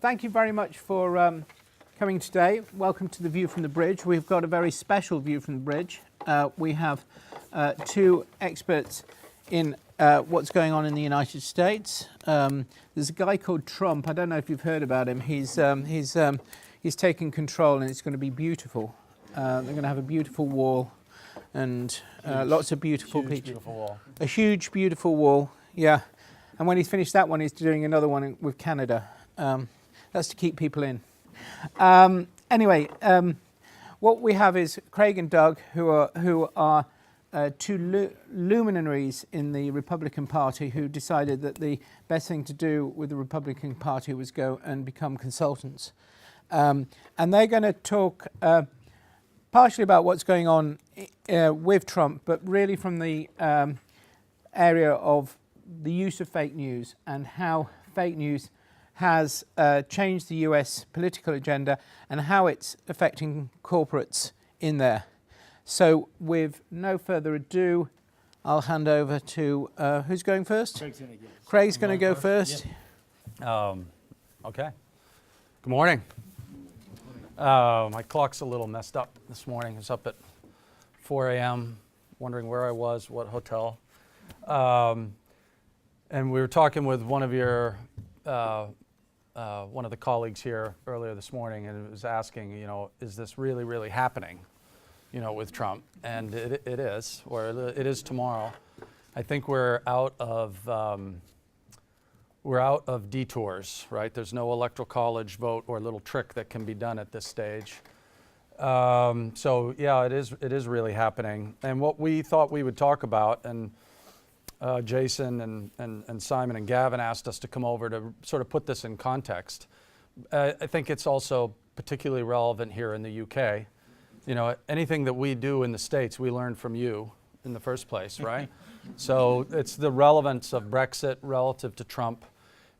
thank you very much for coming today. Welcome to the View from the Bridge. We've got a very special view from the bridge. We have two experts in what's going on in the United States. There's a guy called Trump. I don't know if you've heard about him. He's taken control, and it's going to be beautiful. They're going to have a beautiful wall and lots of beautiful pictures. Beautiful wall. A huge, beautiful wall. Yeah. And when he's finished that one, he's doing another one with Canada. That's to keep people in. Anyway, what we have is Craig and Doug, who are two luminaries in the Republican Party who decided that the best thing to do with the Republican Party was go and become consultants. And they're going to talk partially about what's going on with Trump, but really from the area of the use of fake news and how fake news has changed the US political agenda and how it's affecting corporates in there. So with no further ado, I'll hand over to, who's going first? Craig's going to go first. Yeah. Okay. Good morning. My clock's a little messed up this morning. I was up at 4 a.m. wondering where I was, what hotel. And we were talking with one of the colleagues here earlier this morning, and it was asking, is this really, really happening, with Trump? And it is, or it is tomorrow. I think we're out of detours, right? There's no electoral college vote or little trick that can be done at this stage. So yeah, it is really happening. And what we thought we would talk about, and Jason and Simon and Gavin asked us to come over to sort of put this in context. I think it's also particularly relevant here in the UK. Anything that we do in the States, we learn from you in the first place, right? So it's the relevance of Brexit relative to Trump,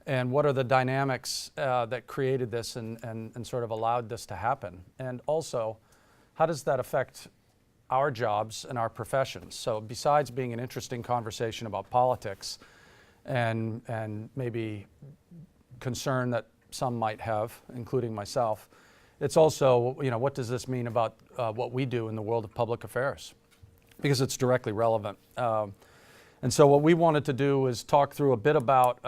and what are the dynamics that created this and sort of allowed this to happen? And also, how does that affect our jobs and our professions? So besides being an interesting conversation about politics and maybe concern that some might have, including myself, it's also, what does this mean about what we do in the world of public affairs? Because it's directly relevant. And so what we wanted to do is talk through a bit about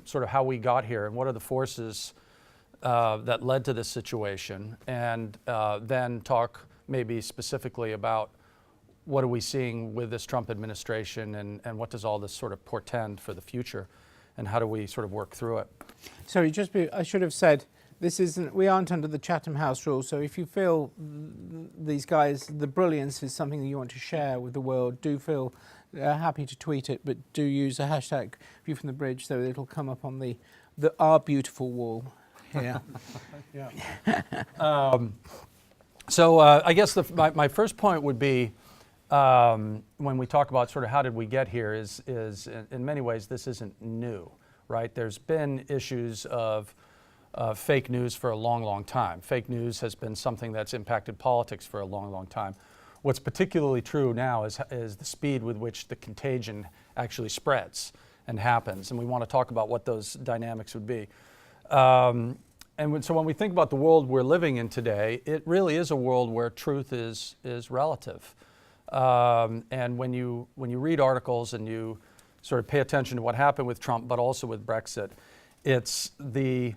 sort of how we got here and what are the forces that led to this situation, and then talk maybe specifically about what are we seeing with this Trump administration, and what does all this sort of portend for the future, and how do we sort of work through it? Sorry, I should have said, we aren't under the Chatham House rules, so if you feel these guys, the brilliance is something that you want to share with the world, do feel happy to tweet it, but do use a hashtag View from the Bridge so it'll come up on our beautiful wall here. Yeah. So I guess my first point would be, when we talk about sort of how did we get here, is in many ways this isn't new, right? There's been issues of fake news for a long, long time. Fake news has been something that's impacted politics for a long, long time. What's particularly true now is the speed with which the contagion actually spreads and happens, and we want to talk about what those dynamics would be. So when we think about the world we're living in today, it really is a world where truth is relative. And when you read articles and you sort of pay attention to what happened with Trump, but also with Brexit, it's the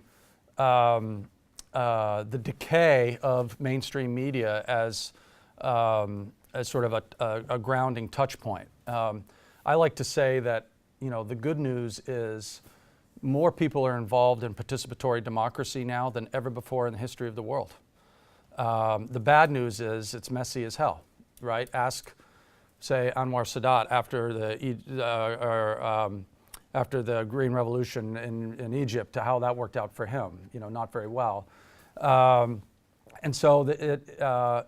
decay of mainstream media as sort of a grounding touch point. I like to say that the good news is more people are involved in participatory democracy now than ever before in the history of the world. The bad news is it's messy as hell, right? Ask, say, Anwar Sadat after the Green Revolution in Egypt, to how that worked out for him. Not very well. And so the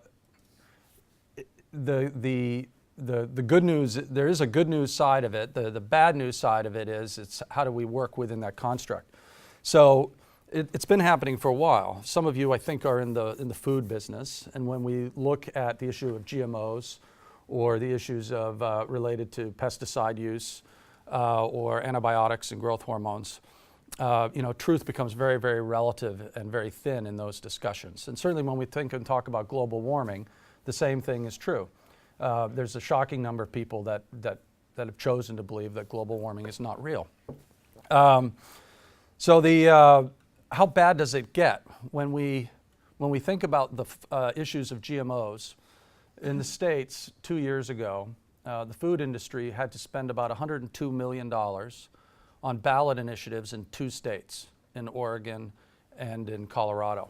good news, there is a good news side of it. The bad news side of it is it's how do we work within that construct. So it's been happening for a while. Some of you, I think, are in the food business, and when we look at the issue of GMOs or the issues of related to pesticide use or antibiotics and growth hormones, truth becomes very, very relative and very thin in those discussions. And certainly when we think and talk about global warming, the same thing is true. There's a shocking number of people that have chosen to believe that global warming is not real. How bad does it get when we think about the issues of GMOs? In the States 2 years ago, the food industry had to spend about $102 million on ballot initiatives in 2 states, in Oregon and in Colorado.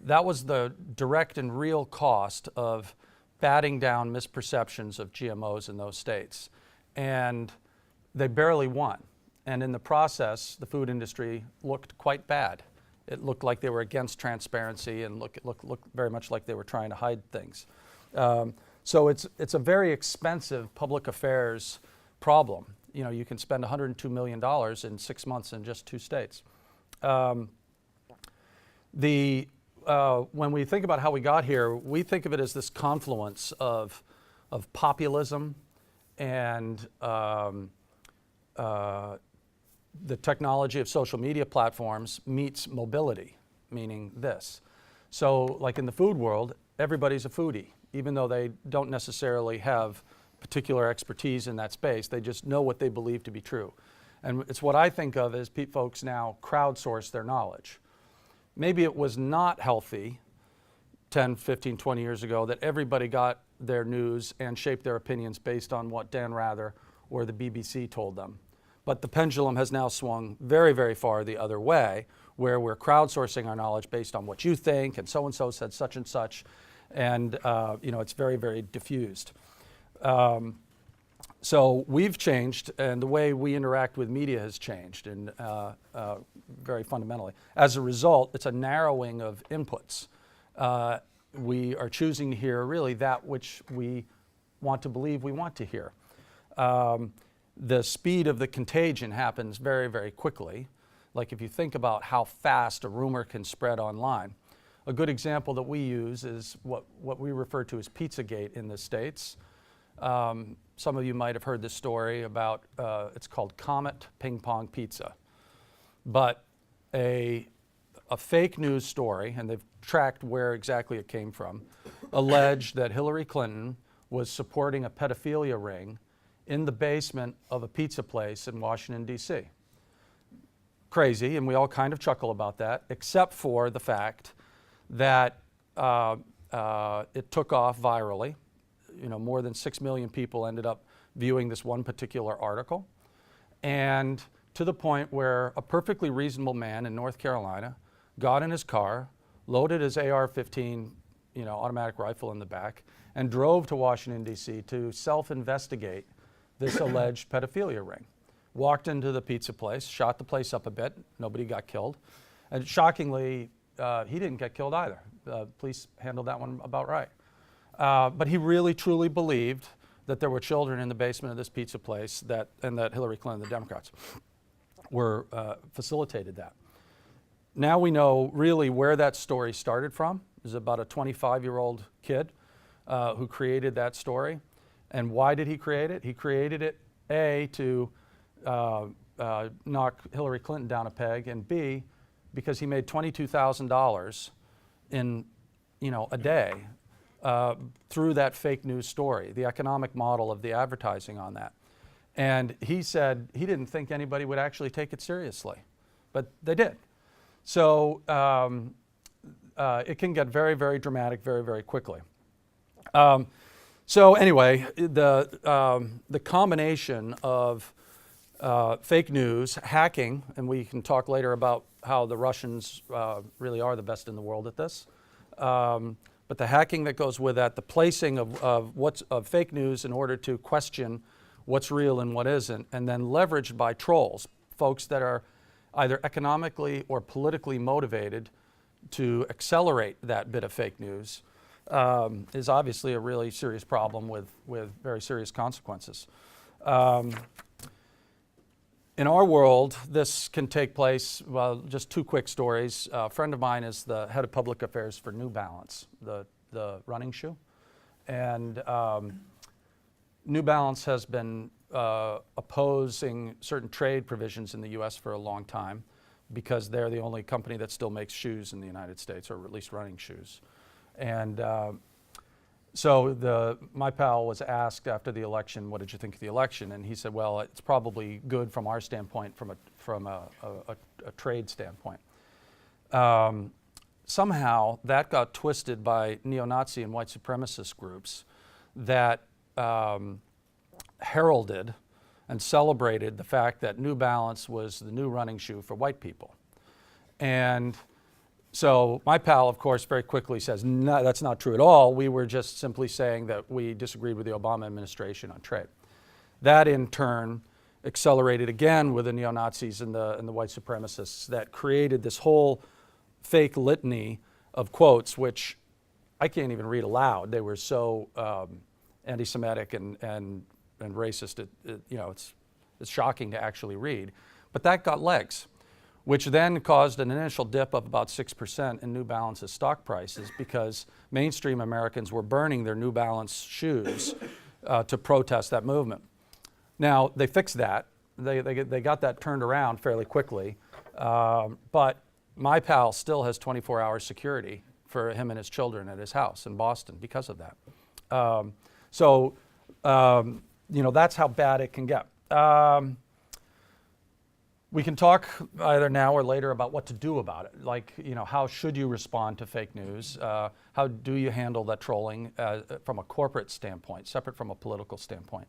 That was the direct and real cost of batting down misperceptions of GMOs in those states. And they barely won. And in the process, the food industry looked quite bad. It looked like they were against transparency and looked very much like they were trying to hide things. So it's a very expensive public affairs problem. You can spend $102 million in 6 months in just 2 states. When we think about how we got here, we think of it as this confluence of populism and the technology of social media platforms meets mobility, meaning this. So like in the food world, everybody's a foodie, even though they don't necessarily have particular expertise in that space. They just know what they believe to be true. And it's what I think of as folks now crowdsource their knowledge. Maybe it was not healthy 10, 15, 20 years ago that everybody got their news and shaped their opinions based on what Dan Rather or the BBC told them. But the pendulum has now swung very, very far the other way, where we're crowdsourcing our knowledge based on what you think, and so said such and such, and it's very, very diffused. So we've changed, and the way we interact with media has changed, and very fundamentally. As a result, it's a narrowing of inputs. We are choosing to hear really that which we want to believe we want to hear. The speed of the contagion happens very, very quickly. Like if you think about how fast a rumor can spread online. A good example that we use is what we refer to as Pizzagate in the States. Some of you might have heard this story about, it's called Comet Ping Pong Pizza. But a fake news story, and they've tracked where exactly it came from, alleged that Hillary Clinton was supporting a pedophilia ring in the basement of a pizza place in Washington, D.C. Crazy, and we all kind of chuckle about that, except for the fact that it took off virally. More than 6 million people ended up viewing this one particular article. And to the point where a perfectly reasonable man in North Carolina got in his car, loaded his AR-15, automatic rifle in the back, and drove to Washington, D.C. to self-investigate this alleged pedophilia ring. Walked into the pizza place, shot the place up a bit, nobody got killed. And shockingly, he didn't get killed either. Police handled that one about right. But he really, truly believed that there were children in the basement of this pizza place and that Hillary Clinton, the Democrats, were facilitated that. Now we know really where that story started from. It was about a 25-year-old kid who created that story. And why did he create it? He created it, A, to knock Hillary Clinton down a peg, and B, because he made $22,000 in a day through that fake news story, the economic model of the advertising on that. And he said he didn't think anybody would actually take it seriously, but they did. So it can get very, very dramatic very, very quickly. So anyway, the combination of fake news, hacking, and we can talk later about how the Russians really are the best in the world at this, but the hacking that goes with that, the placing of fake news in order to question what's real and what isn't, and then leveraged by trolls, folks that are either economically or politically motivated to accelerate that bit of fake news, is obviously a really serious problem with very serious consequences. In our world, this can take place, well, just 2 quick stories. A friend of mine is the head of public affairs for New Balance, the running shoe. And New Balance has been opposing certain trade provisions in the US for a long time. because they're the only company that still makes shoes in the United States, or at least running shoes. And so my pal was asked after the election, what did you think of the election? And he said, well, it's probably good from our standpoint, from a trade standpoint. Somehow that got twisted by neo-Nazi and white supremacist groups that heralded and celebrated the fact that New Balance was the new running shoe for white people. And so my pal, of course, very quickly says, no, that's not true at all. We were just simply saying that we disagreed with the Obama administration on trade. That in turn accelerated again with the neo-Nazis and the white supremacists that created this whole fake litany of quotes, which I can't even read aloud. They were so anti-Semitic and racist. It's shocking to actually read. But that got legs, which then caused an initial dip of about 6% in New Balance's stock prices, because mainstream Americans were burning their New Balance shoes to protest that movement. Now, they fixed that. They got that turned around fairly quickly, but my pal still has 24-hour security for him and his children at his house in Boston because of that. That's how bad it can get. We can talk either now or later about what to do about it. Like, how should you respond to fake news? How do you handle that trolling from a corporate standpoint, separate from a political standpoint?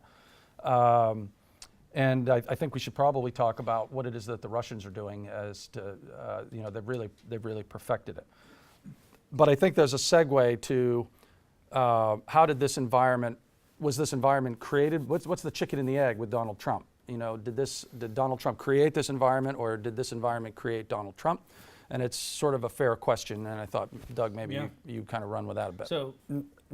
And I think we should probably talk about what it is that the Russians are doing as to, they've really perfected it. But I think there's a segue to how did this environment, was this environment created? What's the chicken and the egg with Donald Trump? Did Donald Trump create this environment, or did this environment create Donald Trump? And it's sort of a fair question, and I thought, Doug, maybe you kind of run with that a bit. So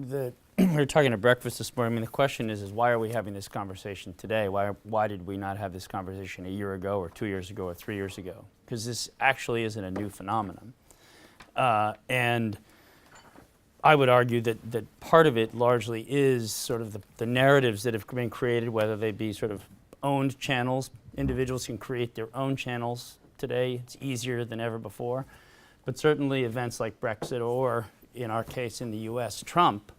we were talking at breakfast this morning. I mean, the question is why are we having this conversation today? Why did we not have this conversation a year ago, or 2 years ago, or 3 years ago? Because this actually isn't a new phenomenon. And I would argue that part of it largely is sort of the narratives that have been created, whether they be sort of owned channels. Individuals can create their own channels today. It's easier than ever before. But certainly events like Brexit, or in our case in the US, Trump,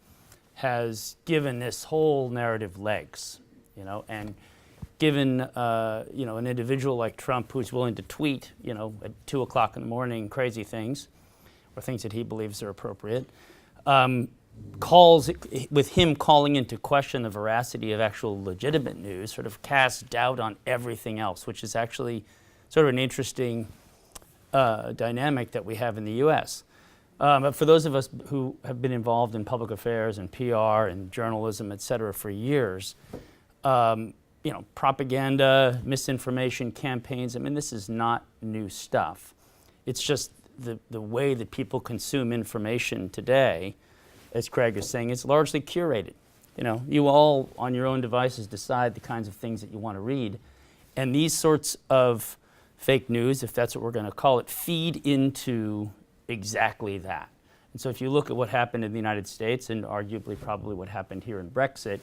has given this whole narrative legs, and given an individual like Trump who's willing to tweet, at 2 o'clock in the morning crazy things, or things that he believes are appropriate, with him calling into question the veracity of actual legitimate news, sort of casts doubt on everything else, which is actually sort of an interesting dynamic that we have in the U.S. But for those of us who have been involved in public affairs and PR and journalism, et cetera, for years, propaganda, misinformation campaigns, I mean, this is not new stuff. It's just the way that people consume information today, as Craig is saying, is largely curated. You all on your own devices decide the kinds of things that you want to read. And these sorts of fake news, if that's what we're going to call it, feed into exactly that. And so if you look at what happened in the United States, and arguably probably what happened here in Brexit,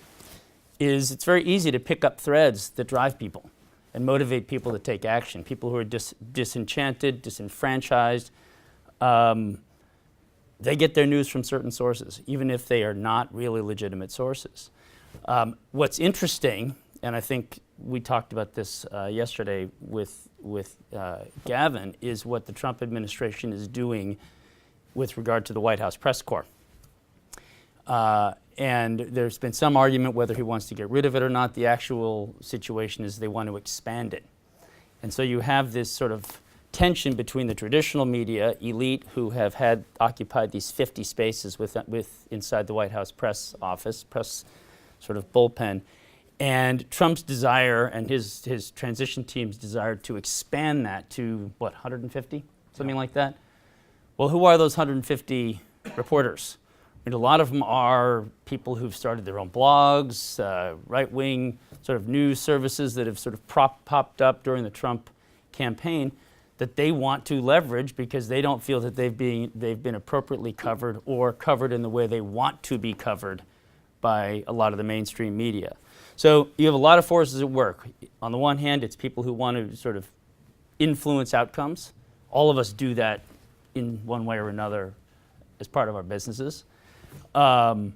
it's very easy to pick up threads that drive people and motivate people to take action. People who are disenchanted, disenfranchised, they get their news from certain sources, even if they are not really legitimate sources. What's interesting, and I think we talked about this yesterday with Gavin, is what the Trump administration is doing with regard to the White House press corps. And there's been some argument whether he wants to get rid of it or not. The actual situation is they want to expand it. And so you have this sort of tension between the traditional media elite, who have occupied these 50 spaces with inside the White House press office, press sort of bullpen, and Trump's desire and his transition team's desire to expand that to, 150? Something like that? Well, who are those 150 reporters? I mean, a lot of them are people who've started their own blogs, right-wing sort of news services that have sort of popped up during the Trump campaign that they want to leverage because they don't feel that they've been appropriately covered or covered in the way they want to be covered by a lot of the mainstream media. So you have a lot of forces at work. On the one hand, it's people who want to sort of influence outcomes, All of us do that in one way or another as part of our businesses. But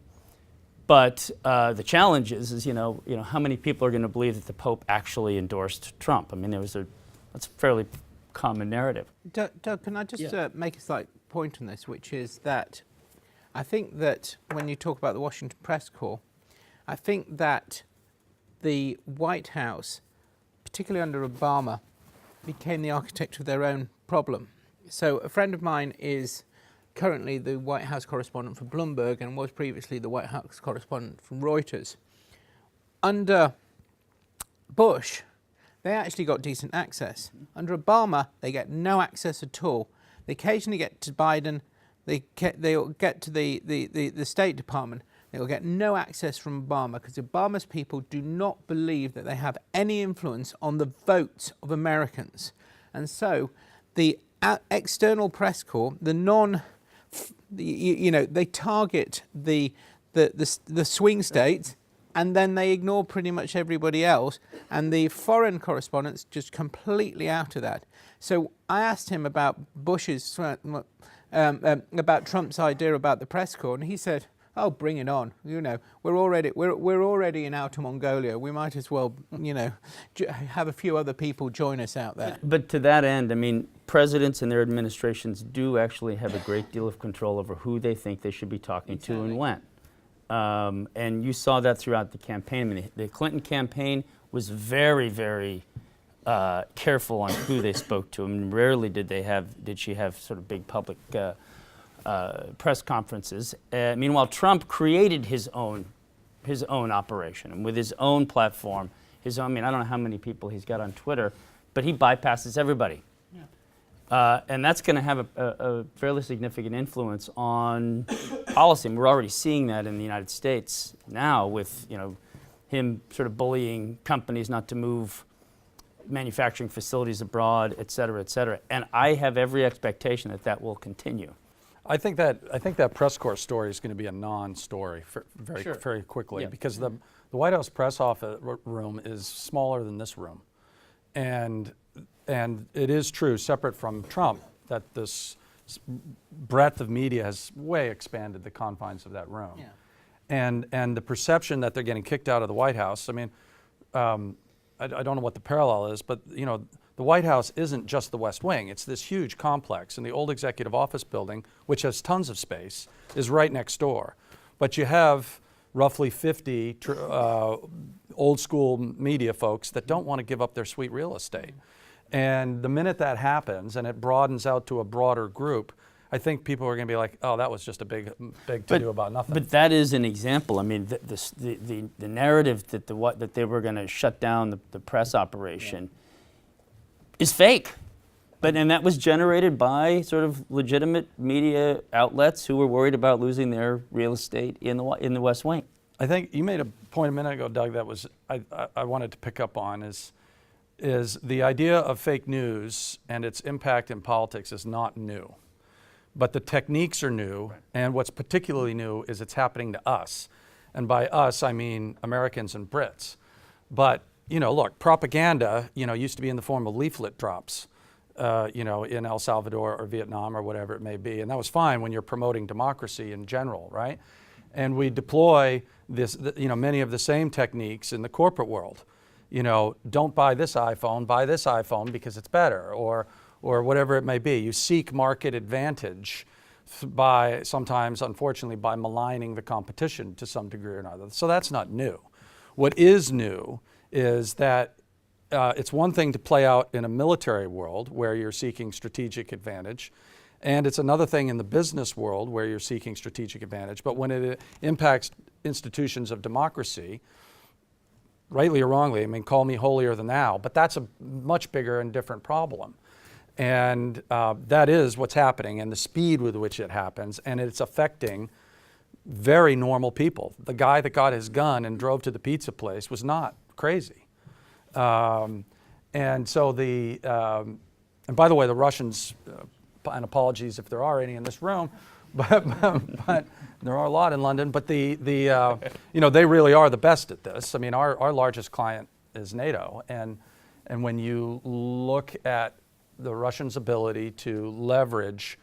the challenge is how many people are going to believe that the Pope actually endorsed Trump? I mean, that's a fairly common narrative. Doug, can I just make a slight point on this, which is that I think that when you talk about the Washington Press Corps, I think that the White House, particularly under Obama, became the architect of their own problem. So a friend of mine is currently the White House correspondent for Bloomberg and was previously the White House correspondent from Reuters. Under Bush, they actually got decent access. Under Obama, they get no access at all. They occasionally get to Biden, they'll get to the State Department. They will get no access from Obama because Obama's people do not believe that they have any influence on the votes of Americans. And so the external press corps, they target the swing states, and then they ignore pretty much everybody else, and the foreign correspondents just completely out of that. So I asked him about about Trump's idea about the press corps, and he said, "Oh, bring it on! We're already in Outer Mongolia. We might as well, have a few other people join us out there." But to that end, I mean, presidents and their administrations do actually have a great deal of control over who they think they should be talking to and when. And you saw that throughout the campaign. I mean, the Clinton campaign was very, very careful on who they spoke to. I mean, rarely did she have sort of big public press conferences. Meanwhile, Trump created his own operation, and with his own platform, I don't know how many people he's got on Twitter, but he bypasses everybody. Yeah. And that's going to have a fairly significant influence on policy. And we're already seeing that in the United States now with him sort of bullying companies not to move manufacturing facilities abroad, et cetera, et cetera. And I have every expectation that will continue. I think that press corps story is going to be a non-story very quickly, because the White House press office room is smaller than this room, and it is true, separate from Trump, that this breadth of media has way expanded the confines of that room, and the perception that they're getting kicked out of the White House. I mean, I don't know what the parallel is, but the White House isn't just the West Wing. It's this huge complex, and the old executive office building, which has tons of space, is right next door. But you have roughly 50 old school media folks that don't want to give up their sweet real estate. And the minute that happens and it broadens out to a broader group, I think people are going to be like, "Oh, that was just a big to-do about nothing." But that is an example. I mean, the narrative that they were going to shut down the press operation is fake. And that was generated by sort of legitimate media outlets who were worried about losing their real estate in the West Wing. I think you made a point a minute ago, Doug, that was I wanted to pick up on is the idea of fake news and its impact in politics is not new. But the techniques are new, and what's particularly new is it's happening to us. And by us, I mean Americans and Brits. But, look, propaganda, used to be in the form of leaflet drops, in El Salvador or Vietnam or whatever it may be. And that was fine when you're promoting democracy in general, right? And we deploy many of the same techniques in the corporate world. Don't buy this iPhone because it's better, or whatever it may be. You seek market advantage by sometimes, unfortunately, by maligning the competition to some degree or another. So that's not new. What is new is that it's one thing to play out in a military world where you're seeking strategic advantage, and it's another thing in the business world where you're seeking strategic advantage. But when it impacts institutions of democracy, rightly or wrongly, call me holier than thou, but that's a much bigger and different problem. And that is what's happening, and the speed with which it happens, and it's affecting very normal people. The guy that got his gun and drove to the pizza place was not crazy. And so and by the way, the Russians, and apologies if there are any in this room, but there are a lot in London, but they really are the best at this. I mean, our largest client is NATO, and when you look at the Russians' ability to leverage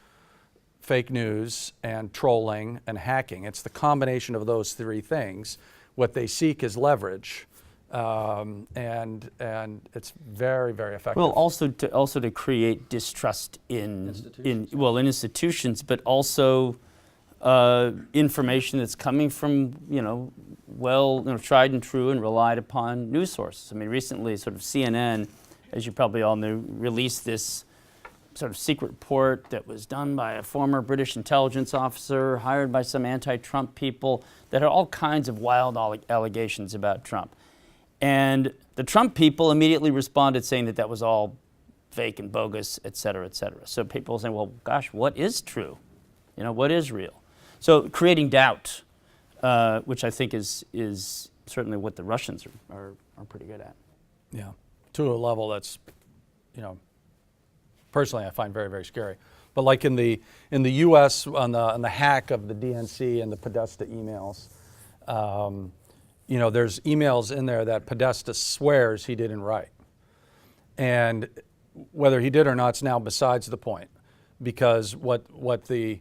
fake news and trolling and hacking. It's the combination of those three things. What they seek is leverage, and it's very, very effective. Well, also to create distrust in institutions, but also information that's coming from tried and true and relied upon news sources. I mean, recently, sort of CNN, as you probably all know, released this sort of secret report that was done by a former British intelligence officer hired by some anti-Trump people that had all kinds of wild allegations about Trump. And the Trump people immediately responded saying that that was all fake and bogus, et cetera, et cetera. So people are saying, well, gosh, what is true? What is real? So creating doubt, which I think is certainly what the Russians are pretty good at. Yeah, to a level that's, personally I find very, very scary. But like in the U.S. on the hack of the DNC and the Podesta emails, there's emails in there that Podesta swears he didn't write, and whether he did or not is now besides the point, because what the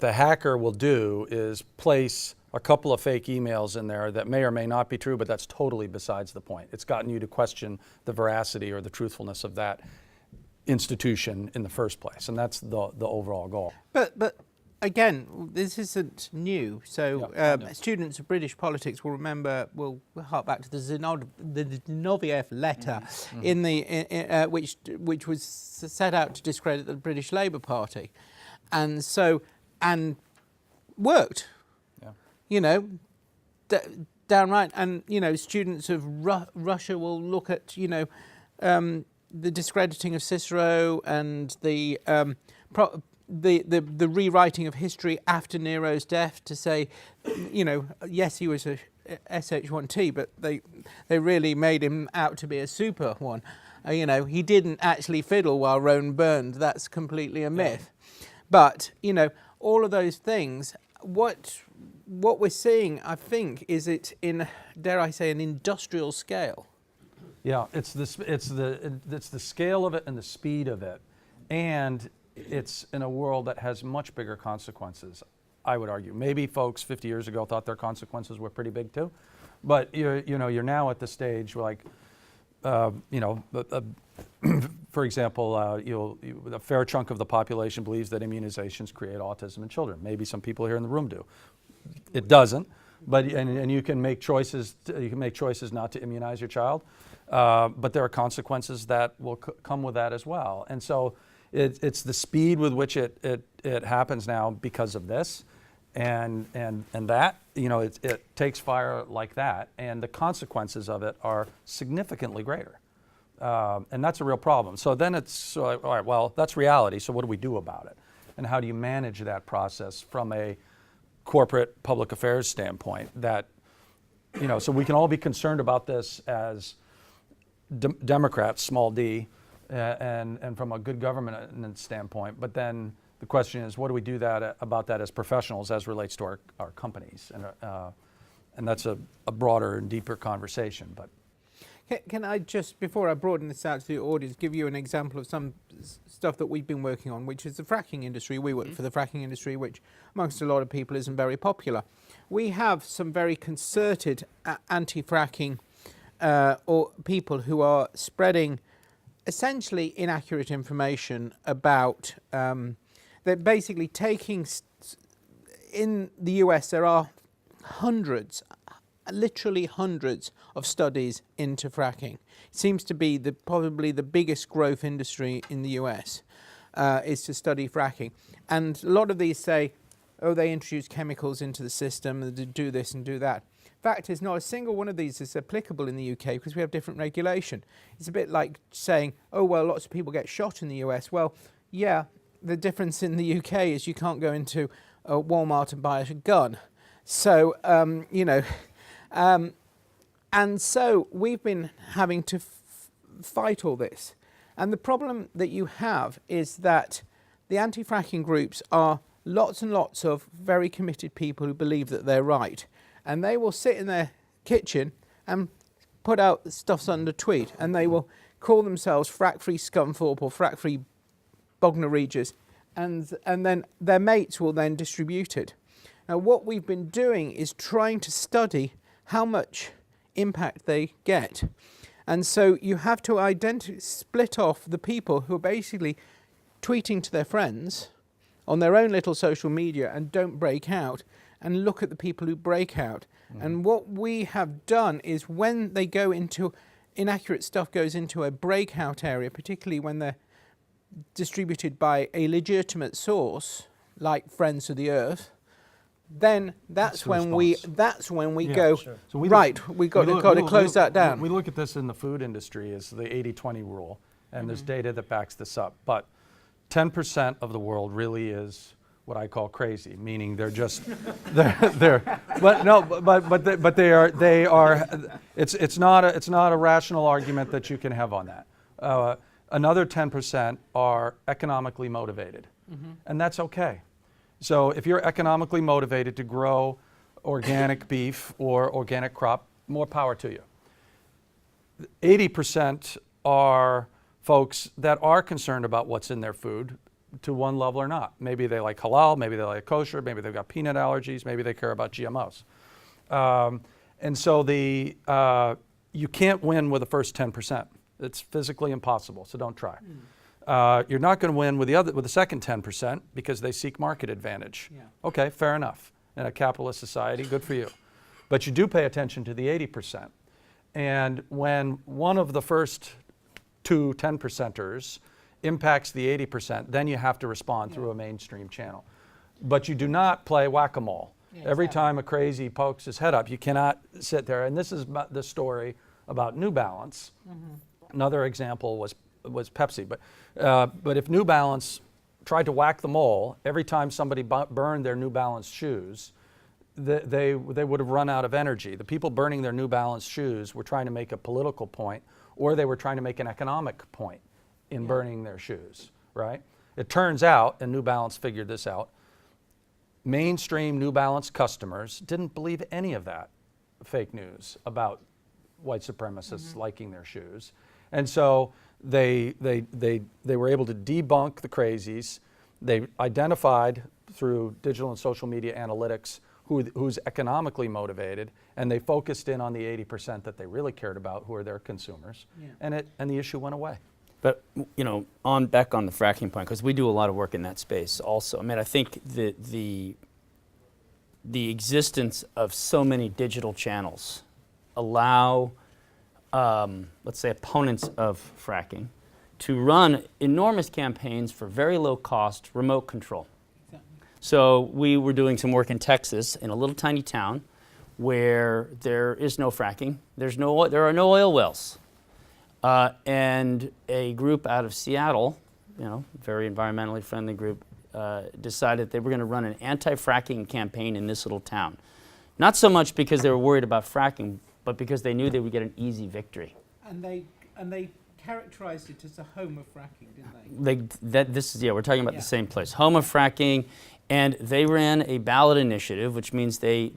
hacker will do is place a couple of fake emails in there that may or may not be true, but that's totally besides the point. It's gotten you to question the veracity or the truthfulness of that institution in the first place, and that's the overall goal. But again, this isn't new. So Yeah, students of British politics will remember. We'll hark back to the Zinoviev letter, in the which was set out to discredit the British Labour Party, and worked. Yeah. Downright, and students of Russia will look at the discrediting of Cicero and the rewriting of history after Nero's death to say, yes, he was a SH1T, but they really made him out to be a super one. He didn't actually fiddle while Rome burned. That's completely a myth. Yeah. But all of those things. What we're seeing, I think, is it in, dare I say, an industrial scale. Yeah, it's the scale of it and the speed of it, and it's in a world that has much bigger consequences, I would argue. Maybe folks 50 years ago thought their consequences were pretty big too, but you're now at the stage like, for example, a fair chunk of the population believes that immunizations create autism in children. Maybe some people here in the room do. It doesn't, but and you can make choices. You can make choices not to immunize your child, but there are consequences that will come with that as well. And so it's the speed with which it happens now because of this, and that it takes fire like that, and the consequences of it are significantly greater, and that's a real problem. So then it's all right. Well, that's reality. So what do we do about it, and how do you manage that process from a corporate public affairs standpoint? That so we can all be concerned about this as Democrats, small d, and from a good government standpoint. But then the question is, what do we do about that as professionals as relates to our companies? And that's a broader and deeper conversation. But can I just, before I broaden this out to the audience, give you an example of some stuff that we've been working on, which is the fracking industry. We work for the fracking industry, which amongst a lot of people isn't very popular. We have some very concerted anti-fracking or people who are spreading essentially inaccurate information about, they're basically taking, in the US there are hundreds, literally hundreds of studies into fracking. It seems to be probably the biggest growth industry in the US is to study fracking. And a lot of these say, oh, they introduce chemicals into the system, they do this and do that. Fact is, not a single one of these is applicable in the UK because we have different regulation. It's a bit like saying, oh, well, lots of people get shot in the US. Well, yeah, the difference in the UK is you can't go into a Walmart and buy a gun. So, and so we've been having to fight all this. And the problem that you have is that the anti-fracking groups are lots and lots of very committed people who believe that they're right. And they will sit in their kitchen and put out stuffs under tweet, and they will call themselves Frack-Free Scunthorpe or Frack-Free Bognor Regis, and then their mates will then distribute it. Now, what we've been doing is trying to study how much impact they get. And so you have to split off the people who are basically tweeting to their friends on their own little social media and don't break out, and look at the people who break out. And what we have done is when they go into, inaccurate stuff goes into a breakout area, particularly when they're distributed by a legitimate source like Friends of the Earth, then that's the when we Yeah, go, sure. So we right, look- we've got we to look- close that down. We look at this in the food industry as the 80-20 rule, and there's data that backs this up. But 10% of the world really is what I call crazy, meaning they're just but they are. It's not a rational argument that you can have on that. Another 10% are economically motivated, and that's okay. So if you're economically motivated to grow organic beef or organic crop, more power to you. 80% are folks that are concerned about what's in their food to one level or not. Maybe they like halal, maybe they like kosher, maybe they've got peanut allergies, maybe they care about GMOs. And so you can't win with the first 10%. It's physically impossible, so don't try. You're not going to win with the second 10% because they seek market advantage. Yeah. Okay, fair enough. In a capitalist society, good for you. But you do pay attention to the 80%. And when one of the first two 10%ers impacts the 80%, then you have to respond through a mainstream channel. But you do not play whack-a-mole. Yeah, Every exactly. time a crazy pokes his head up, you cannot sit there. And this is the story about New Balance. Another example was Pepsi. But if New Balance tried to whack the mole, every time somebody burned their New Balance shoes, they would have run out of energy. The people burning their New Balance shoes were trying to make a political point, or they were trying to make an economic point in burning their shoes, right? It turns out, and New Balance figured this out, mainstream New Balance customers didn't believe any of that fake news about white supremacists liking their shoes. And so they were able to debunk the crazies. They identified through digital and social media analytics who's economically motivated, and they focused in on the 80% that they really cared about, who are their consumers, and the issue went away. But back on the fracking point, because we do a lot of work in that space also. I mean, I think the existence of so many digital channels allow, let's say, opponents of fracking to run enormous campaigns for very low cost remote control. So we were doing some work in Texas in a little tiny town where there is no fracking. There are no oil wells. And a group out of Seattle, very environmentally friendly group, decided they were going to run an anti-fracking campaign in this little town. Not so much because they were worried about fracking, but because they knew they would get an easy victory. And they characterized it as a home of fracking, didn't they? We're talking about the same place, home of fracking. And they ran a ballot initiative, which means they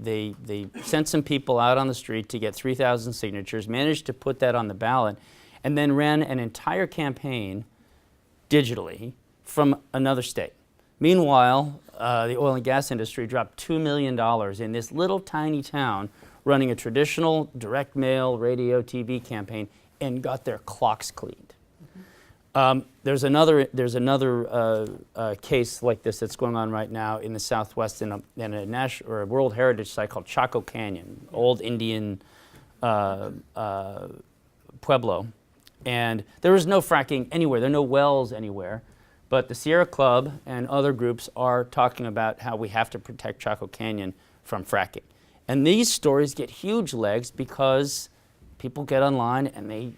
sent some people out on the street to get 3,000 signatures, managed to put that on the ballot, and then ran an entire campaign digitally from another state. Meanwhile, the oil and gas industry dropped $2 million in this little tiny town running a traditional direct mail, radio, TV campaign, and got their clocks cleaned. There's another case like this that's going on right now in the Southwest in a national or a World Heritage Site called Chaco Canyon, old Indian pueblo, and there is no fracking anywhere. There are no wells anywhere, but the Sierra Club and other groups are talking about how we have to protect Chaco Canyon from fracking, and these stories get huge legs because people get online and they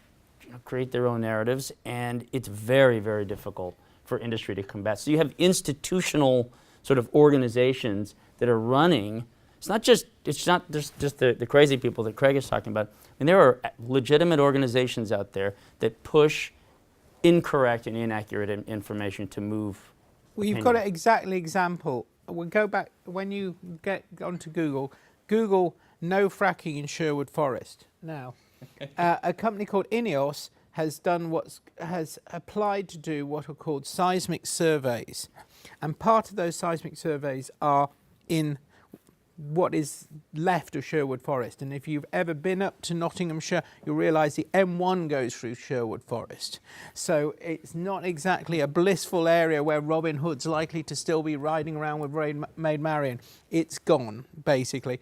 create their own narratives, and it's very, very difficult for industry to combat. So you have institutional sort of organizations that are running. It's not just the crazy people that Craig is talking about. I mean, there are legitimate organizations out there that push incorrect and inaccurate information to move. Well, you've got an example. We'll go back, when you get onto Google, no fracking in Sherwood Forest. Now, a company called Ineos has applied to do what are called seismic surveys, and part of those seismic surveys are in what is left of Sherwood Forest. And if you've ever been up to Nottinghamshire, you'll realise the M1 goes through Sherwood Forest. So it's not exactly a blissful area where Robin Hood's likely to still be riding around with Maid Marian. It's gone, basically.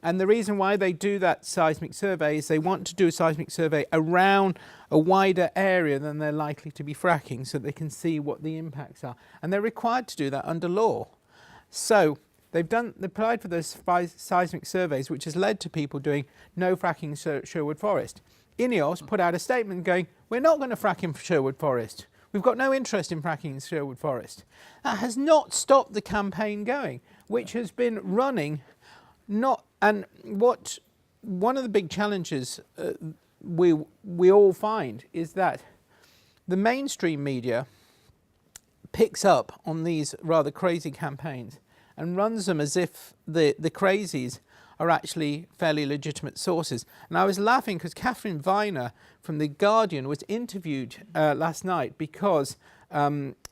And the reason why they do that seismic survey is they want to do a seismic survey around a wider area than they're likely to be fracking, so they can see what the impacts are. And they're required to do that under law. So they applied for those seismic surveys, which has led to people doing no fracking in Sherwood Forest. Ineos put out a statement going, we're not going to frack in Sherwood Forest. We've got no interest in fracking in Sherwood Forest. That has not stopped the campaign going, which has been running one of the big challenges we all find is that the mainstream media picks up on these rather crazy campaigns and runs them as if the crazies are actually fairly legitimate sources. And I was laughing because Catherine Viner from The Guardian was interviewed last night because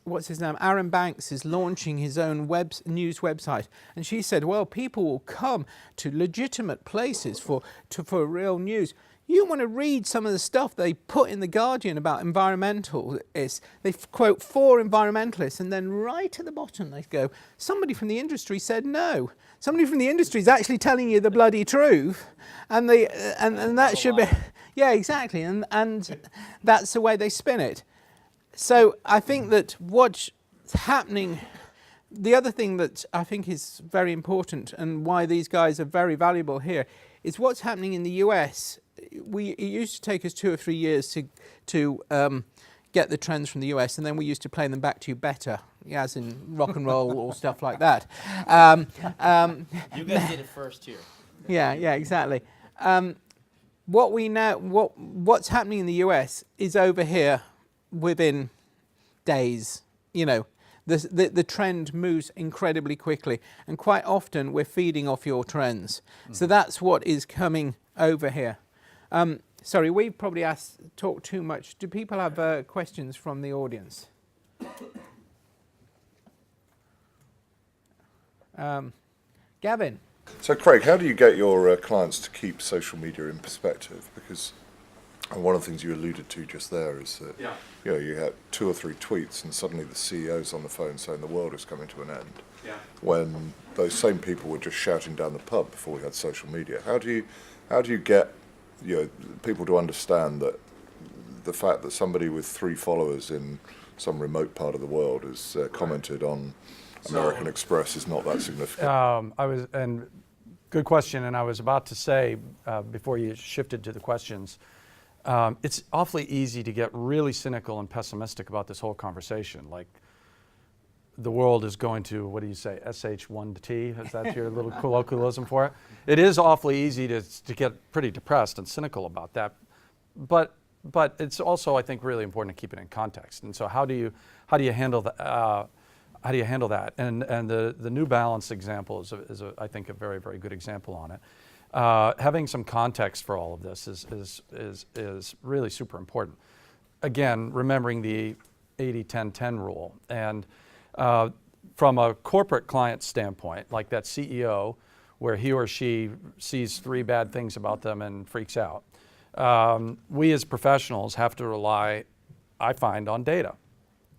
what's his name? Aaron Banks is launching his own news website. And she said, well, people will come to legitimate places for real news. You want to read some of the stuff they put in The Guardian about environmentalists. They quote 4 environmentalists, and then right at the bottom they go, somebody from the industry said no. Somebody from the industry is actually telling you the bloody truth, and that should be, yeah, exactly, and that's the way they spin it. So I think that what's happening, the other thing that I think is very important and why these guys are very valuable here is what's happening in the US. It used to take us 2 or 3 years to get the trends from the US, and then we used to play them back to you better, as in rock and roll or stuff like that. You guys did it first here. Yeah, exactly. What's happening in the US is over here within days. You know, the trend moves incredibly quickly, and quite often we're feeding off your trends. So that's what is coming over here. Sorry, we've probably talked too much. Do people have questions from the audience? Gavin. So Craig, how do you get your clients to keep social media in perspective? Because one of the things you alluded to just there is that you had 2 or 3 tweets and suddenly the CEO's on the phone saying the world is coming to an end. Yeah. When those same people were just shouting down the pub before we had social media. How do you get people to understand that the fact that somebody with 3 followers in some remote part of the world has commented on American Express is not that significant? Good question, and I was about to say before you shifted to the questions, it's awfully easy to get really cynical and pessimistic about this whole conversation. Like, the world is going to, what do you say, SH1T? Is that your little colloquialism for it? It is awfully easy to get pretty depressed and cynical about that, but it's also, I think, really important to keep it in context. And so, how do you handle that? How do you handle that? And the New Balance example is I think a very, very good example on it. Having some context for all of this is really super important. Again, remembering the 80-10-10 rule. And from a corporate client standpoint, like that CEO, where he or she sees 3 bad things about them and freaks out, we as professionals have to rely, I find, on data.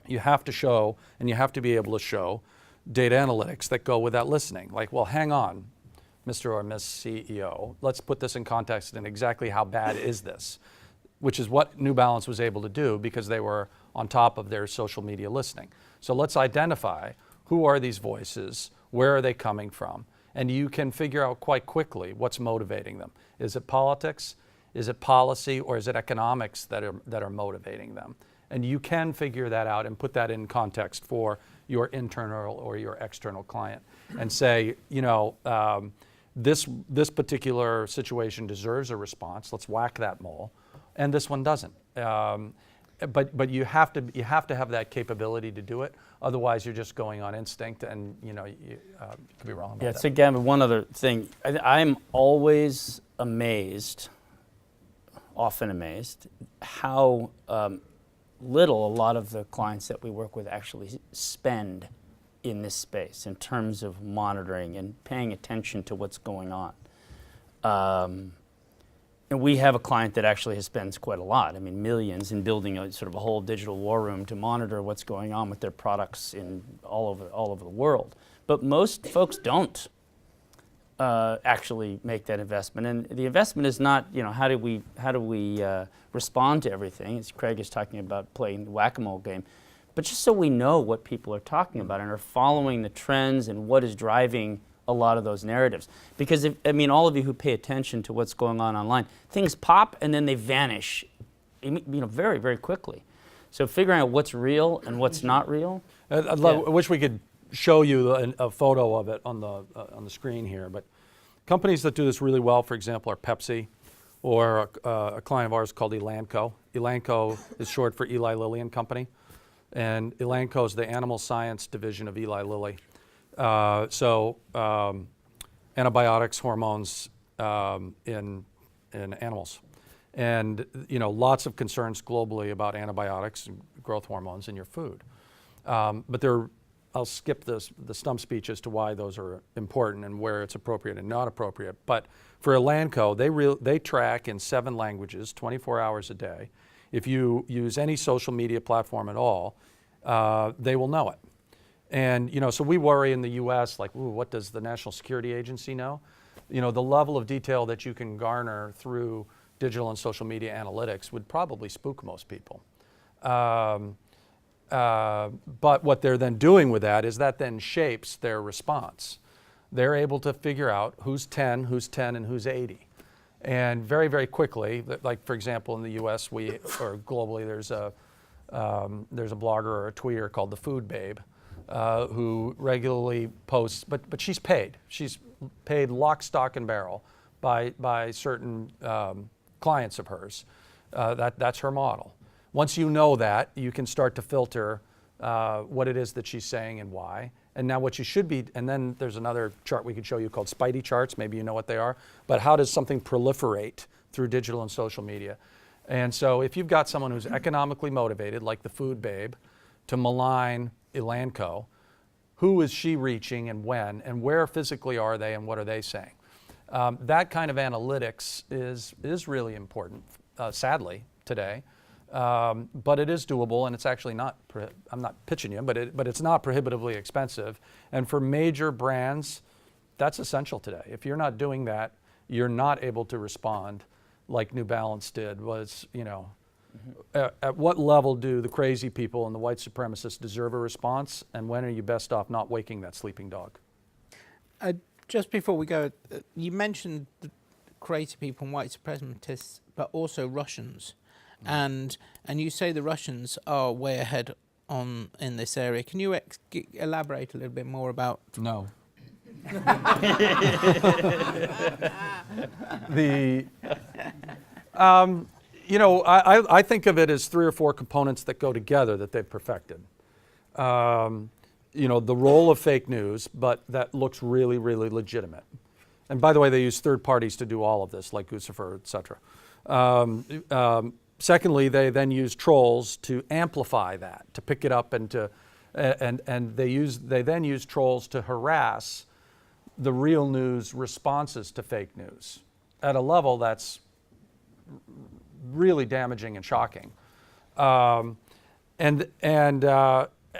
You have to show, and you have to be able to show data analytics that go with that listening. Like, well, hang on, Mr. or Ms. CEO, let's put this in context and exactly how bad is this, which is what New Balance was able to do because they were on top of their social media listening. So let's identify who are these voices, where are they coming from, and you can figure out quite quickly what's motivating them. Is it politics, is it policy, or is it economics that are motivating them? And you can figure that out and put that in context for your internal or your external client and say, this particular situation deserves a response. Let's whack that mole, and this one doesn't. But you have to have that capability to do it. Otherwise, you're just going on instinct, and you could be wrong about that. Yeah. So Gavin, one other thing, I'm always amazed often amazed how little a lot of the clients that we work with actually spend in this space in terms of monitoring and paying attention to what's going on. And we have a client that actually spends quite a lot, I mean millions, in building a sort of a whole digital war room to monitor what's going on with their products in all over the world. But most folks don't actually make that investment. And the investment is not, you know, how do we respond to everything, as Craig is talking about playing the whack-a-mole game, but just so we know what people are talking about and are following the trends and what is driving a lot of those narratives. Because, all of you who pay attention to what's going on online, things pop and then they vanish, very, very quickly. So figuring out what's real and what's not real. I wish we could show you a photo of it on the screen here. But companies that do this really well, for example, are Pepsi, or a client of ours called Elanco. Elanco is short for Eli Lilly and Company, and Elanco is the animal science division of Eli Lilly. Antibiotics, hormones in animals. And lots of concerns globally about antibiotics and growth hormones in your food. But I'll skip the stump speech as to why those are important and where it's appropriate and not appropriate. But for Elanco, they track in 7 languages, 24 hours a day. If you use any social media platform at all, they will know it. And so we worry in the U.S. like, ooh, what does the National Security Agency know? The level of detail that you can garner through digital and social media analytics would probably spook most people. But what they're then doing with that is that then shapes their response. They're able to figure out who's 10, and who's 80. And very, very quickly, like for example in the U.S. or globally, there's a blogger or a tweeter called the Food Babe, who regularly posts, but she's paid. She's paid lock, stock, and barrel by certain clients of hers. That's her model. Once you know that, you can start to filter what it is that she's saying and why. And now what you should be, and then there's another chart we could show you called Spidey charts, maybe you know what they are, but how does something proliferate through digital and social media? And so if you've got someone who's economically motivated, like the Food Babe, to malign Elanco, who is she reaching and when, and where physically are they and what are they saying? That kind of analytics is really important, sadly, today. But it is doable, and it's actually not, I'm not pitching you, but it's not prohibitively expensive. And for major brands, that's essential today. If you're not doing that, you're not able to respond like New Balance did, at what level do the crazy people and the white supremacists deserve a response, and when are you best off not waking that sleeping dog? Just before we go, you mentioned the crazy people and white supremacists, but also Russians. And you say the Russians are way ahead in this area. Can you elaborate a little bit more about? No. I think of it as 3 or 4 components that go together that they've perfected. The role of fake news, but that looks really, really legitimate. And by the way, they use third parties to do all of this, like Guccifer, et cetera. Secondly, they then use trolls to amplify that, to pick it up, and they then use trolls to harass the real news responses to fake news at a level that's really damaging and shocking. And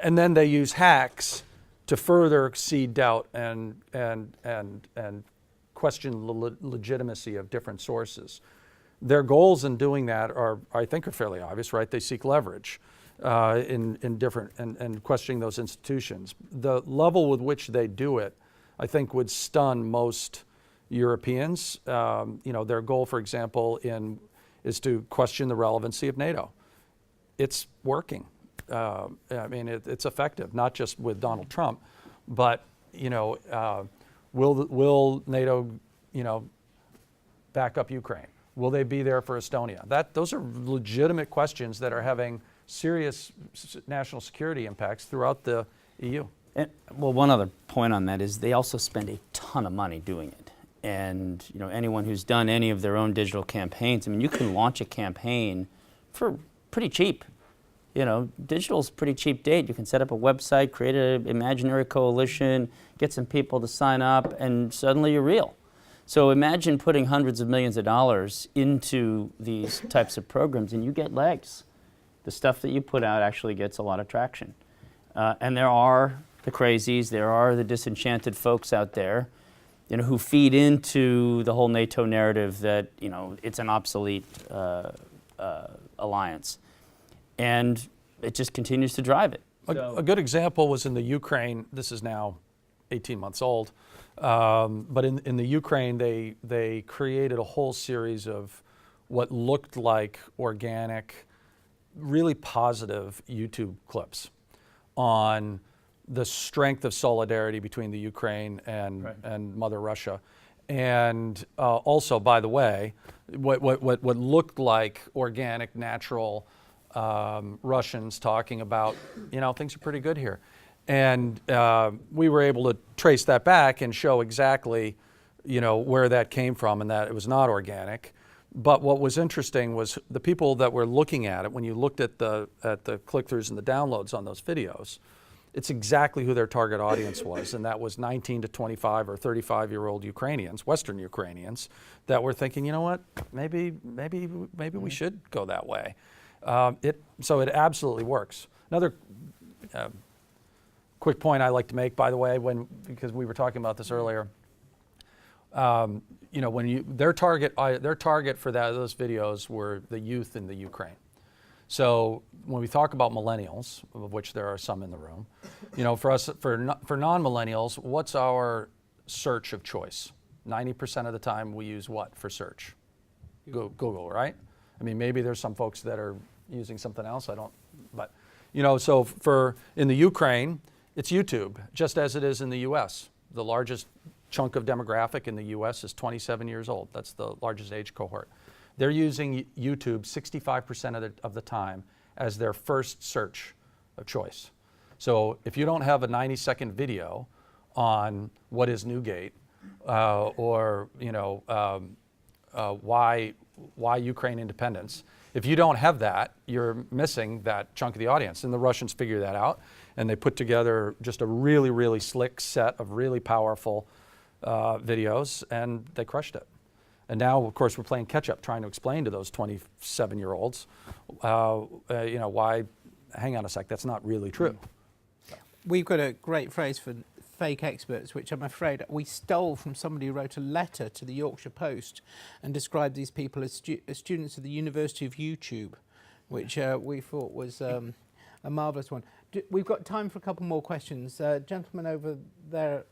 then they use hacks to further seed doubt and question the legitimacy of different sources. Their goals in doing that are fairly obvious, right? They seek leverage in different and questioning those institutions. The level with which they do it, I think, would stun most Europeans. Their goal, for example, is to question the relevancy of NATO. It's working. It's effective, not just with Donald Trump, but will NATO, back up Ukraine? Will they be there for Estonia? Those are legitimate questions that are having serious national security impacts throughout the EU. One other point on that is they also spend a ton of money doing it. And anyone who's done any of their own digital campaigns, I mean, you can launch a campaign for pretty cheap. Digital's a pretty cheap date. You can set up a website, create an imaginary coalition, get some people to sign up, and suddenly you're real. So imagine putting hundreds of millions of dollars into these types of programs, and you get legs. The stuff that you put out actually gets a lot of traction. And there are the crazies, there are the disenchanted folks out there, who feed into the whole NATO narrative that, it's an obsolete alliance. And it just continues to drive it. A good example was in the Ukraine. This is now 18 months old. But in the Ukraine, they created a whole series of what looked like organic, really positive YouTube clips on the strength of solidarity between the Ukraine and Mother Russia. And also, by the way, what looked like organic, natural Russians talking about, things are pretty good here. And we were able to trace that back and show exactly, where that came from and that it was not organic. But what was interesting was the people that were looking at it, when you looked at the click-throughs and the downloads on those videos, it's exactly who their target audience was, and that was 19 to 25 or 35-year-old Ukrainians, Western Ukrainians, that were thinking, you know what, maybe we should go that way. So it absolutely works. Another quick point I like to make, by the way, because we were talking about this earlier, their target for those videos were the youth in the Ukraine. So when we talk about millennials, of which there are some in the room, for us, for non-millennials, what's our search of choice? 90% of the time we use what for search? Google, right? I mean, maybe there's some folks that are using something else. But so in the Ukraine, it's YouTube, just as it is in the U.S. The largest chunk of demographic in the U.S. is 27 years old. That's the largest age cohort. They're using YouTube 65% of the time as their first search of choice. So if you don't have a 90-second video on what is Newgate or why Ukraine independence, if you don't have that, you're missing that chunk of the audience. And the Russians figure that out, and they put together just a really, really slick set of really powerful videos, and they crushed it. And now, of course, we're playing catch-up, trying to explain to those 27-year-olds, why, hang on a sec, that's not really true. We've got a great phrase for fake experts, which I'm afraid we stole from somebody who wrote a letter to the Yorkshire Post and described these people as students of the University of YouTube, which we thought was a marvellous one. We've got time for a couple more questions. Gentleman over there.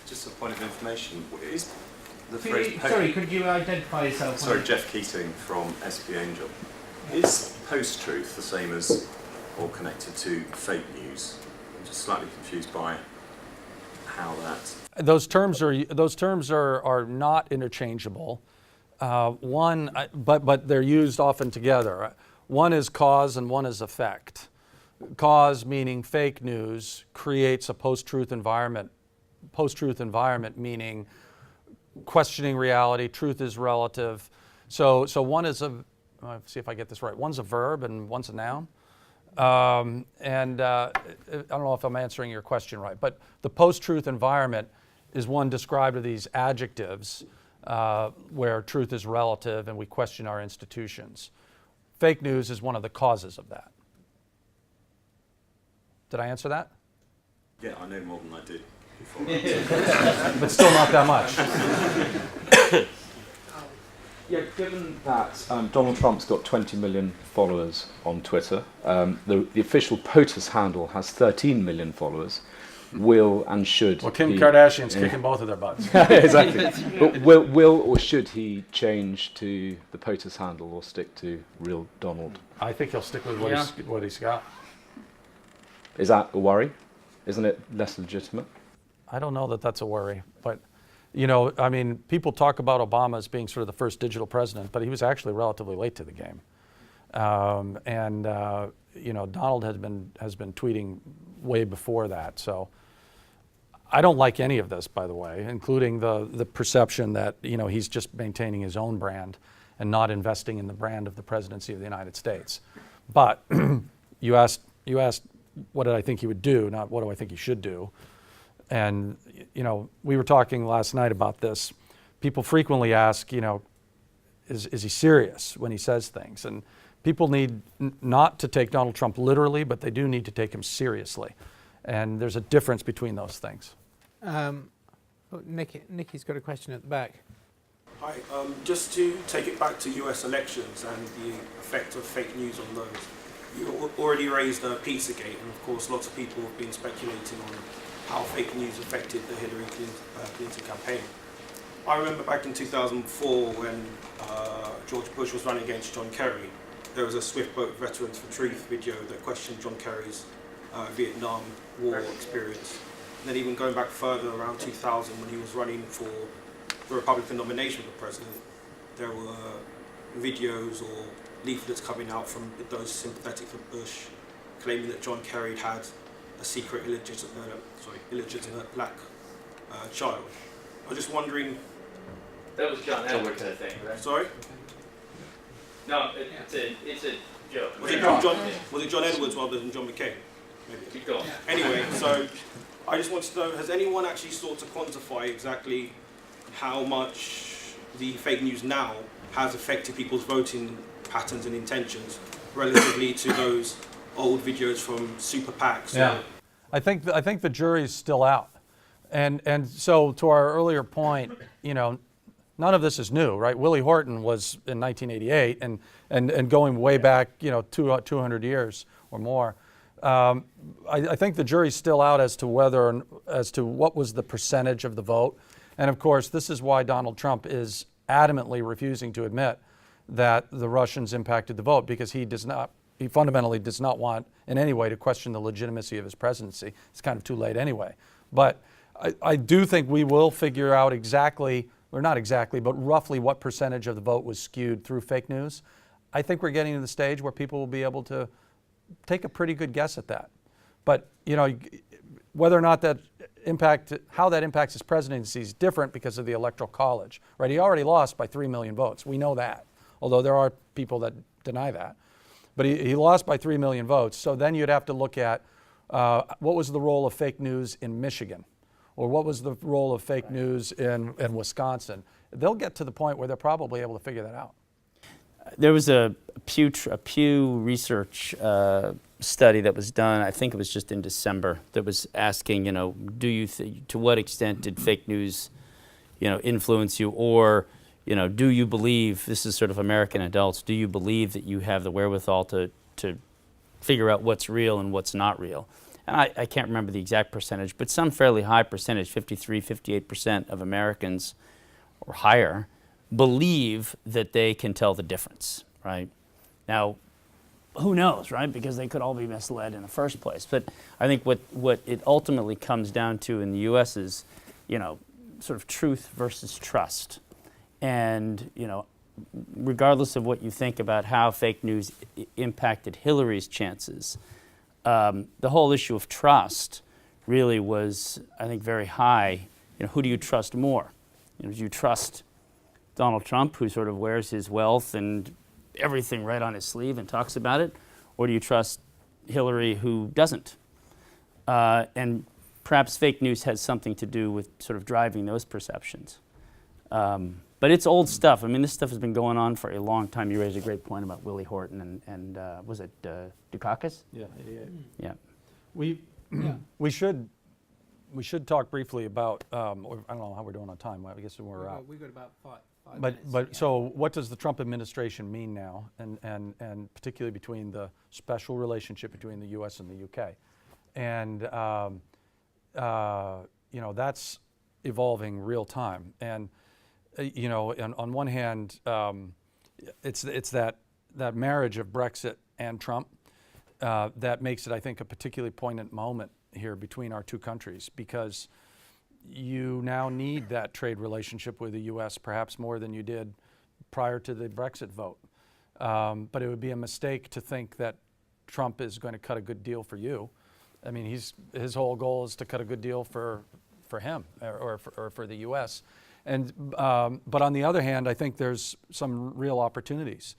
Just a point of information. Is the Sorry, could you identify yourself? Sorry, Jeff Keating from SP Angel. Is post-truth the same as or connected to fake news? I'm just slightly confused by how that. Those terms are not interchangeable. But they're used often together. One is cause and one is effect. Cause meaning fake news creates a post-truth environment. Post-truth environment meaning questioning reality, truth is relative. So one is see if I get this right. One's a verb and one's a noun. I don't know if I'm answering your question right, but the post-truth environment is one described with these adjectives where truth is relative and we question our institutions. Fake news is one of the causes of that. Did I answer that? Yeah, I know more than I did before. But still not that much. Yeah, given that Donald Trump's got 20 million followers on Twitter, the official POTUS handle has 13 million followers, will and should... Well, Kim Kardashian's kicking both of their butts. Exactly. But will or should he change to the POTUS handle or stick to real Donald? I think he'll stick with what he's got. Is that a worry? Isn't it less legitimate? I don't know that that's a worry, but I mean, people talk about Obama as being sort of the first digital president, but he was actually relatively late to the game. Donald has been tweeting way before that. So I don't like any of this, by the way, including the perception that he's just maintaining his own brand and not investing in the brand of the presidency of the United States. But you asked what did I think he would do, not what do I think he should do. And we were talking last night about this. People frequently ask, is he serious when he says things? And people need not to take Donald Trump literally, but they do need to take him seriously. And there's a difference between those things. Nikki's got a question at the back. Hi, just to take it back to US elections and the effect of fake news on those. You already raised Pizzagate, and of course lots of people have been speculating on how fake news affected the Hillary Clinton campaign. I remember back in 2004 when George Bush was running against John Kerry, there was a Swift Boat Veterans for Truth video that questioned John Kerry's Vietnam War experience. And then even going back further, around 2000 when he was running for the Republican nomination for president, there were videos or leaflets coming out from those sympathetic for Bush claiming that John Kerry had a secret illegitimate black child. I was just wondering... That was John Edwards, I think, right? Sorry? No, it's a joke. Was it John Edwards rather than John McCain? Maybe. Keep going. Anyway, so I just wanted to know, has anyone actually sought to quantify exactly how much the fake news now has affected people's voting patterns and intentions relatively to those old videos from super PACs? Yeah, I think the jury's still out, and so to our earlier point, none of this is new, right? Willie Horton was in 1988, and going way back, 200 years or more. I think the jury's still out as to what was the percentage of the vote, and of course, this is why Donald Trump is adamantly refusing to admit that the Russians impacted the vote, because he fundamentally does not want in any way to question the legitimacy of his presidency. It's kind of too late anyway. But I do think we will figure out exactly, or not exactly, but roughly what percentage of the vote was skewed through fake news. I think we're getting to the stage where people will be able to take a pretty good guess at that. But whether or not how that impacts his presidency is different because of the Electoral College, right? He already lost by 3 million votes. We know that, although there are people that deny that. But he lost by 3 million votes. So then you'd have to look at what was the role of fake news in Michigan, or what was the role of fake news in Wisconsin. They'll get to the point where they're probably able to figure that out. There was a Pew Research study that was done, I think it was just in December, that was asking, to what extent did fake news, influence you, or, do you believe, this is sort of American adults, do you believe that you have the wherewithal to figure out what's real and what's not real? And I can't remember the exact percentage, but some fairly high percentage, 53, 58% of Americans or higher, believe that they can tell the difference, right? Now, who knows, right? Because they could all be misled in the first place. But I think what it ultimately comes down to in the U.S. is, sort of truth versus trust. And, regardless of what you think about how fake news impacted Hillary's chances, the whole issue of trust really was, I think, very high. Who do you trust more? Do you trust Donald Trump, who sort of wears his wealth and everything right on his sleeve and talks about it? Or do you trust Hillary, who doesn't? And perhaps fake news has something to do with sort of driving those perceptions. But it's old stuff. I mean, this stuff has been going on for a long time. You raised a great point about Willie Horton and was it Dukakis? Yeah, 88. Yeah. We should talk briefly about, I don't know how we're doing on time. I guess we're out. We've got about five minutes. But so what does the Trump administration mean now, and particularly between the special relationship between the U.S. and the U.K.? And that's evolving real time. And on one hand, it's that marriage of Brexit and Trump that makes it, I think, a particularly poignant moment here between our two countries, because you now need that trade relationship with the U.S. perhaps more than you did prior to the Brexit vote. But it would be a mistake to think that Trump is going to cut a good deal for you. I mean, his whole goal is to cut a good deal for for him or for the U.S. And but on the other hand, I think there's some real opportunities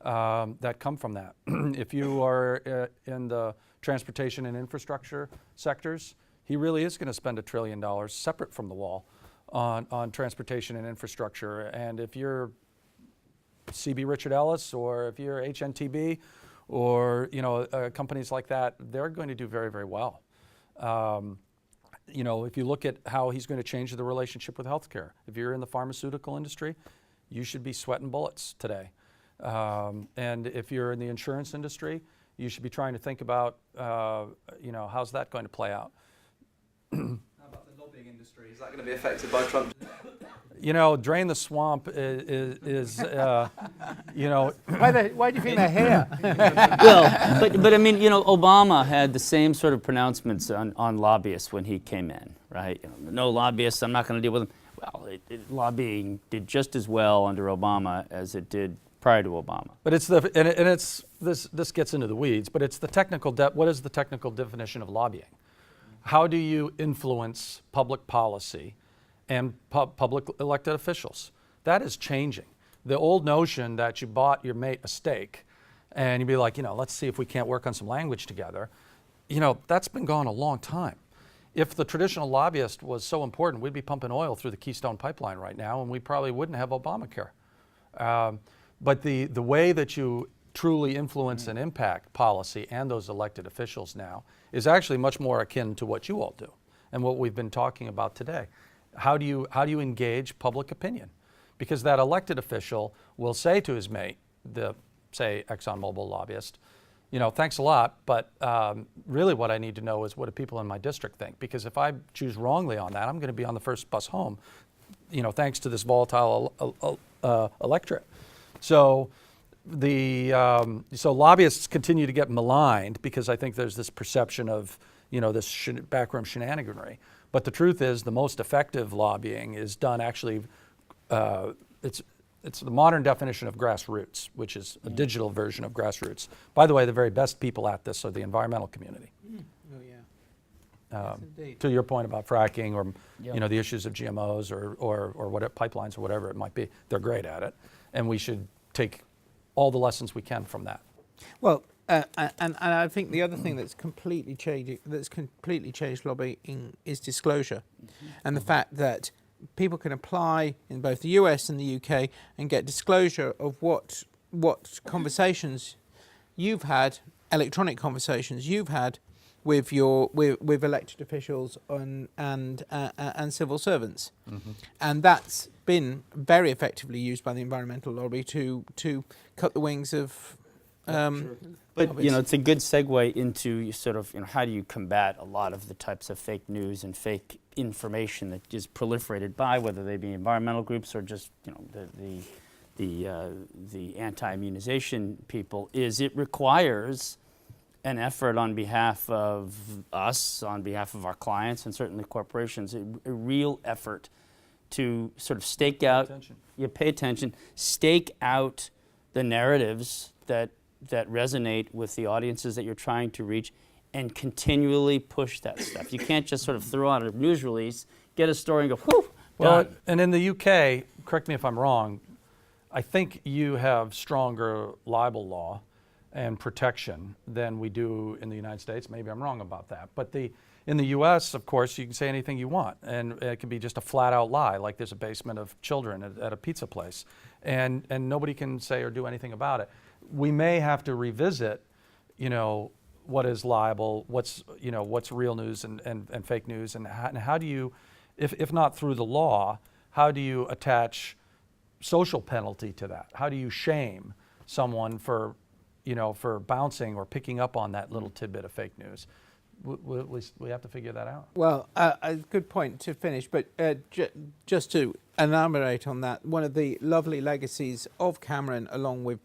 that come from that. If you are in the transportation and infrastructure sectors, he really is going to spend $1 trillion separate from the wall on transportation and infrastructure. And if you're CB Richard Ellis, or if you're HNTB, or companies like that, they're going to do very, very well. If you look at how he's going to change the relationship with healthcare, if you're in the pharmaceutical industry, you should be sweating bullets today. And if you're in the insurance industry, you should be trying to think about, how's that going to play out? How about the lobbying industry? Is that going to be affected by Trump? Drain the swamp is Why do you think they're here? Well, but I mean, Obama had the same sort of pronouncements on lobbyists when he came in, right? No lobbyists, I'm not going to deal with them. Well, lobbying did just as well under Obama as it did prior to Obama. But it's this gets into the weeds, but it's the technical what is the technical definition of lobbying? How do you influence public policy and public elected officials? That is changing. The old notion that you bought your mate a steak and you'd be like, let's see if we can't work on some language together, that's been gone a long time. If the traditional lobbyist was so important, we'd be pumping oil through the Keystone Pipeline right now, and we probably wouldn't have Obamacare. But the way that you truly influence and impact policy and those elected officials now is actually much more akin to what you all do and what we've been talking about today. How do you engage public opinion? Because that elected official will say to his mate, say ExxonMobil lobbyist, thanks a lot, but really what I need to know is what do people in my district think? Because if I choose wrongly on that, I'm going to be on the first bus home, thanks to this volatile electorate. So so lobbyists continue to get maligned because I think there's this perception of this backroom shenaniganry. But the truth is, the most effective lobbying is done actually. It's the modern definition of grassroots, which is a digital version of grassroots. By the way, the very best people at this are the environmental community. Oh yeah. Yes, indeed. To your point about fracking, or the issues of GMOs, or what pipelines, or whatever it might be, they're great at it, and we should take all the lessons we can from that. Well, and I think the other thing that's completely changed lobbying is disclosure, and the fact that people can apply in both the US and the UK and get disclosure of what conversations you've had, electronic conversations you've had with with elected officials and civil servants, and that's been very effectively used by the environmental lobby to cut the wings of. But it's a good segue into sort of how do you combat a lot of the types of fake news and fake information that is proliferated by whether they be environmental groups or just the anti-immunization people. Is it requires an effort on behalf of us, on behalf of our clients, and certainly corporations, a real effort to sort of stake out, pay attention, stake out the narratives that resonate with the audiences that you're trying to reach, and continually push that stuff. You can't just sort of throw out a news release, get a story, and go, whew, well, done. and in the UK, correct me if I'm wrong, I think you have stronger libel law and protection than we do in the United States. Maybe I'm wrong about that. But in the US, of course, you can say anything you want, and it can be just a flat-out lie, like there's a basement of children at a pizza place, and nobody can say or do anything about it. We may have to revisit, what is libel, what's real news and fake news, and how do you, if not through the law, how do you attach social penalty to that? How do you shame someone for bouncing or picking up on that little tidbit of fake news? We have to figure that out. Well, a good point to finish, but just to elaborate on that, one of the lovely legacies of Cameron, along with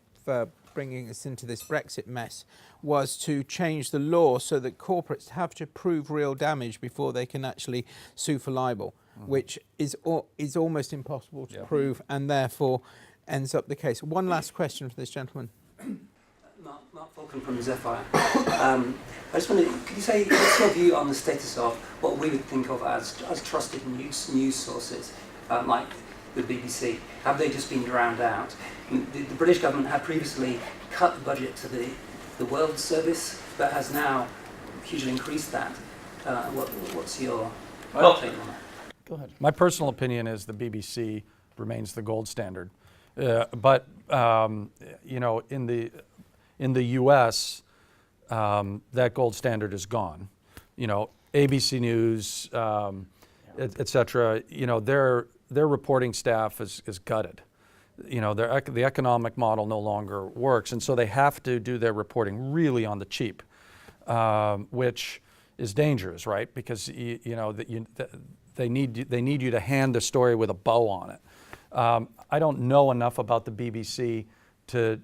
bringing us into this Brexit mess, was to change the law so that corporates have to prove real damage before they can actually sue for libel, which is almost impossible to prove, and therefore ends up the case. One last question for this gentleman. Mark, Mark Falcon from Zephyr. I just wondered, could you say what's your view on the status of what we would think of as trusted news sources, like the BBC? Have they just been drowned out? The British government had previously cut the budget to the World Service, but has now hugely increased that. What's your take on that? Go ahead. My personal opinion is the BBC remains the gold standard. But you know, in the U.S., that gold standard is gone. You know, ABC News, et cetera, you know, their reporting staff is gutted. You know, the economic model no longer works, and so they have to do their reporting really on the cheap, which is dangerous, right? Because you know that they need you to hand the story with a bow on it. I don't know enough about the BBC to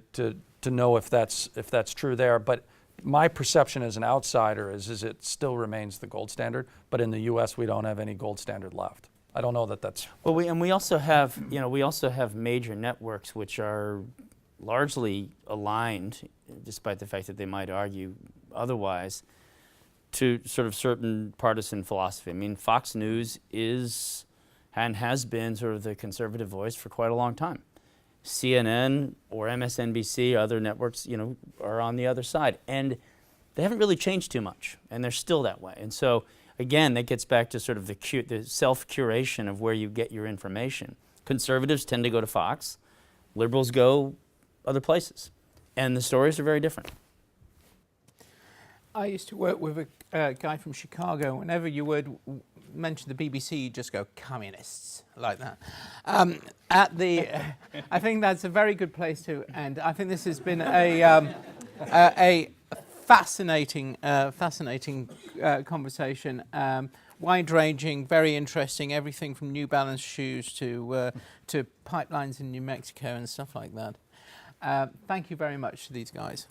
know if that's true there, but my perception as an outsider is it still remains the gold standard. But in the U.S., we don't have any gold standard left. I don't know that that's. Well, we also have major networks which are largely aligned, despite the fact that they might argue otherwise, to sort of certain partisan philosophy. I mean, Fox News is and has been sort of the conservative voice for quite a long time. CNN or MSNBC, other networks, you know, are on the other side, and they haven't really changed too much, and they're still that way. And so, again, that gets back to sort of the self-curation of where you get your information. Conservatives tend to go to Fox, liberals go other places, and the stories are very different. I used to work with a guy from Chicago. Whenever you would mention the BBC, you just go, communists, like that. I think that's a very good place to end. I think this has been a fascinating conversation, wide-ranging, very interesting, everything from New Balance shoes to pipelines in New Mexico and stuff like that. Thank you very much to these guys.